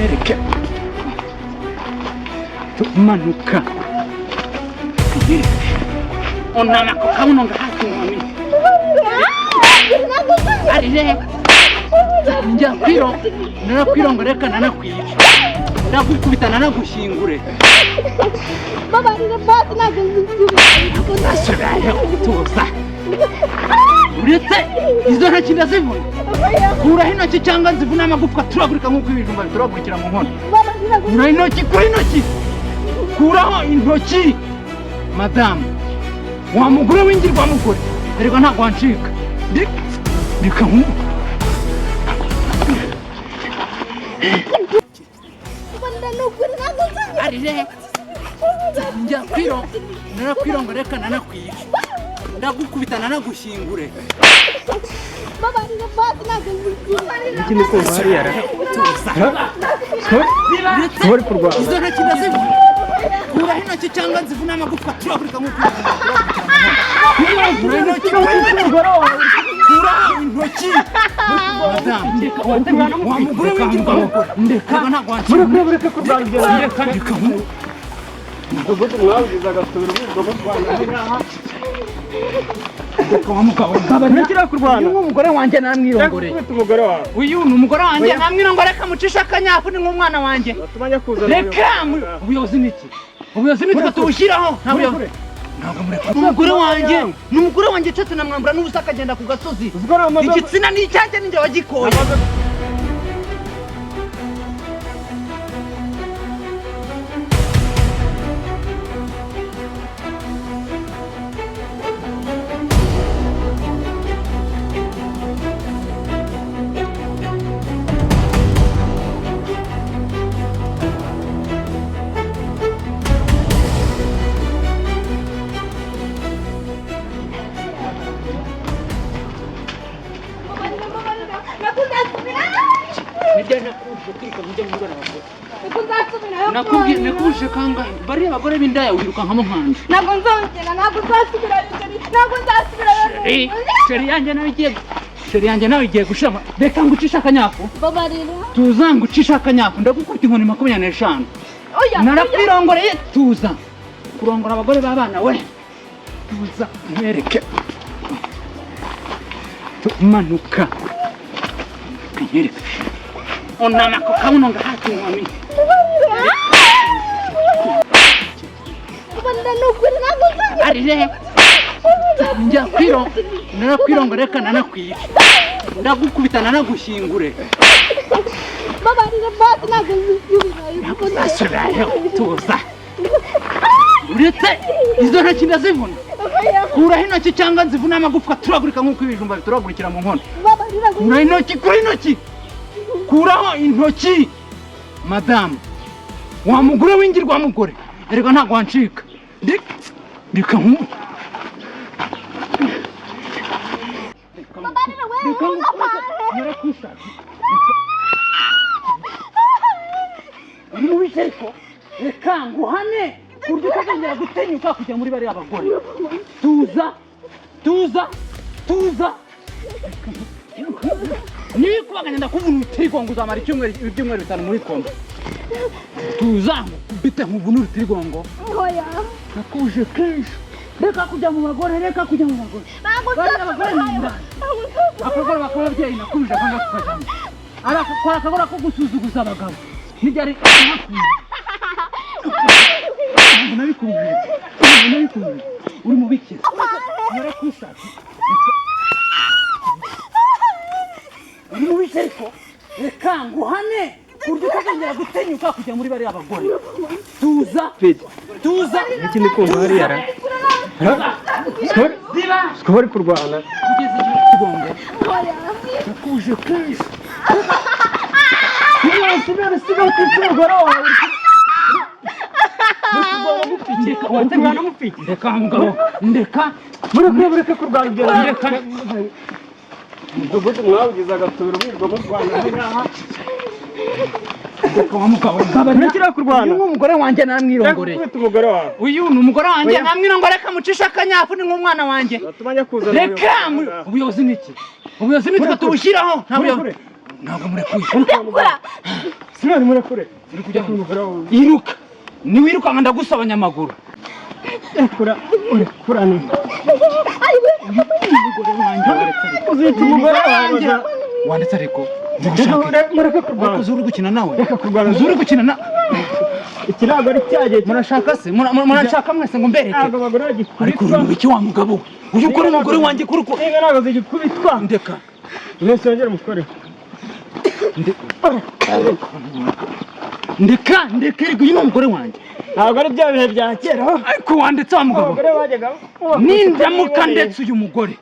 mwereke tumanuka onana ko kamuno ngahati mwami arire njya kwiro narakwirongoreka nanakwica ndakukubitana nagushingure baba rira basi ntabwo nasuraye tuza uretse izo ntoki ndazivuna kuraho intoki cyangwa nzivuna amagufwa turagurika nk'uko ibijumba bituragurikira mu nkono kuraho intoki kuraho intoki madamu wa mugore w'ingirwamugore erega ntabwo wancika reka arire njya kwiro narakwirongoreka nanakwica ndagukubitana nagushingure baba rira basi iki ni kumva hariya ra ntore kurwana izo ntoki ndazivuna kuraho intoki cyangwa nzivuna amagufwa turagurika nk'uko kuraho intoki madamu wa mugore w'ingirwamugore ndeka ntabwo wancika mureke kurwana reka umudugudu mwawugize agasubira ubwo mutwana reka wa mugabo ntakira kurwana uyu umugore wanjye namwirongoreye umugore wawe uyu ni umugore wanjye namwirongoreye reka mucisha akanyafu ni nk'umwana wanjye reka ubuyobozi ni iki ubuyobozi nitwe tuwushyiraho nta buyobozi umugore wanjye ni umugore wanjye nshatse namwambura n'ubusa akagenda ku gasozi igitsina ni icyanjye ninjye wagikoye nakubuje kangahe bariya abagore b'indaya wirukankamo nkanje ntabwo nzasubirayo sheri yanjye nawe igiye gushama reka ngucisha akanyafu baba rira tuza ngucisha akanyafu ndagukubita inkoni 25 narakwirongoreye tuza kurongora abagore b'abana we tuza mwereke tumanuka kanyereka onana ko kamuno ngahati mwami arire njya kwiro narakwirongoreka nanakwica ndagukubitana nagushingure baba rira basi ntabwo nasuraye tuza uretse izo ntoki ndazivuna kuraho intoki cyangwa nzivuna amagufwa turagurika nk'uko ibijumba bituragurikira mu nkono kuraho intoki kuraho intoki madamu wa mugore w'ingirwamugore erega ntabwo wancika reka reka nguhane kurya ukagenda gutenyuka kujya muri bariya bagore tuza niba kubaganya ndakuvuna urutirigongo uzamara ibyumweru 5 muri koma tuza bite nkuvuna urutirigongo nakuje kenshi reka kujya mu bagore bariya bagore ninda akagore bakora ababyeyi nakuje kanga kukajamo arakora akagora ko gusuzuguza abagabo ntibyari nabikubwira uri mu biki narakushatse uri mu biki ariko reka nguhane kurya ukagenda gutenyuka kujya muri bariya bagore tuza iki ni kumva hariya ra bari kurwana kugeza igihe kigongo nakuje kenshi sigaho umugore wawe reka mugabo ndeka mureke kurwana ibyo reka umudugudu mwawugize agasubira ubwo mutwana reka wa mugabo ntakira kurwana uyu umugore wanjye namwirongoreye umugore wawe uyu ni umugore wanjye namwirongoreye reka mucisha akanyafu ni nk'umwana wanjye reka ubuyobozi ni iki ubuyobozi nitwe tuwushyiraho nta buyobozi ntabwo murekuye Simoni murekure. uri kujya Ku mugore wawe. iruka niwirukanka ndagusaba abanyamaguru Urekura ni. umugore wanjye waretse ariko Uzita umugore wanjye. wanditse ariko Mureke kurwana. zuri gukina nawe Reka kurwana. zuri gukina na Iki ntabwo ari cyagiye. murashaka se murashaka mwese ngo mbereke Ntabwo abagore bagikubitwa. ariko uri iki wa mugabo uyu ukora umugore wanjye kuri ko Inka ntabwo zigikubitwa. ndeka Mwese yongere umukoreho. ndeka ariko uyu ni umugore wanjye Ntabwo ari bya bihe bya kera. ariko wanditse wa mugabo Abagore bajyaga. nindamuka ndetse uyu mugore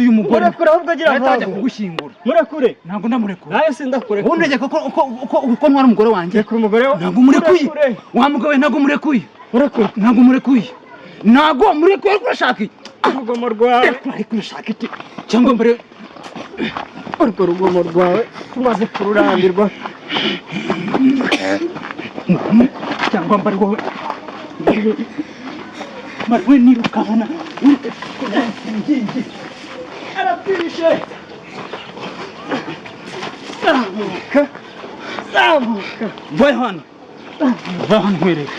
uyu mugore Murekure ahubwo agira ahita ajya vuba. kugushyingura Murekure. ntabwo ndamurekura Nawe sindakurekura. ubundi njye uko ntwara umugore wanjye Rekura umugore wawe. ntabwo murekuye Murekure. wa mugabo we ntabwo murekuye Murekure. ntabwo murekuye ariko urashaka iki Urugomo rwawe. ariko urashaka iki cyangwa mbere Urwo rugomo rwawe tumaze kururambirwa. cyangwa mbere wowe we nirukankana Arapfishe. Zamuka. Zamuka. vayo hano nkwereke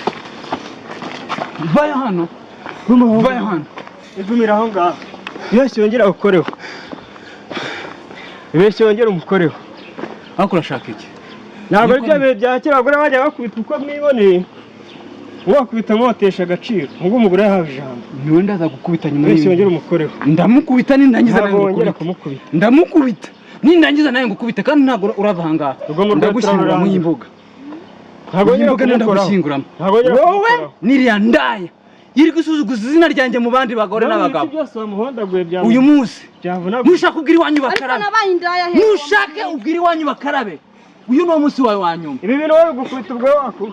vayo hano Igumira aho ngaho. Yose yongera gukoreho. Yose yongera umukoreho. ariko urashaka iki Ntabwo ari bya bihe bya kera abagore bajya bakubita uko mwiboneye. Wakubita mwotesha agaciro. Ubwo umugore yahawe ijambo. niwe ndaza gukubita nyuma Yose yongera umukoreho. ndamukubita nindangiza nawe Ntabwo wongera ngukubite kumukubita. ndamukubita nindangiza nawe ngukubite kandi ntabwo urava aha ngaha Urwo ndagushyingura mu y'imbuga Ntabwo wongera imbuga kumukoraho. ndagushyinguramo Ntabwo wongera wowe kumukoraho. niriya ndaya yiri gusuzuguza izina ryanjye mu bandi bagore n'abagabo Byose bamuhondaguye bya. uyu munsi byavuna. nushaka ubwira iwanyu ariko bakarabe nabaye indaya he nushake ubwira iwanyu bakarabe uyu ni wo munsi wawe wa nyuma Ibi bintu wowe gukubita ubwo waku.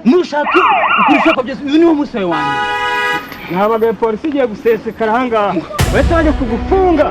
nushake ukuri ibishoboka byose uyu ni wo munsi wawe wa nyuma Nahamagaye polisi igiye gusesekara aha ngaha. Bahita bajya kugufunga.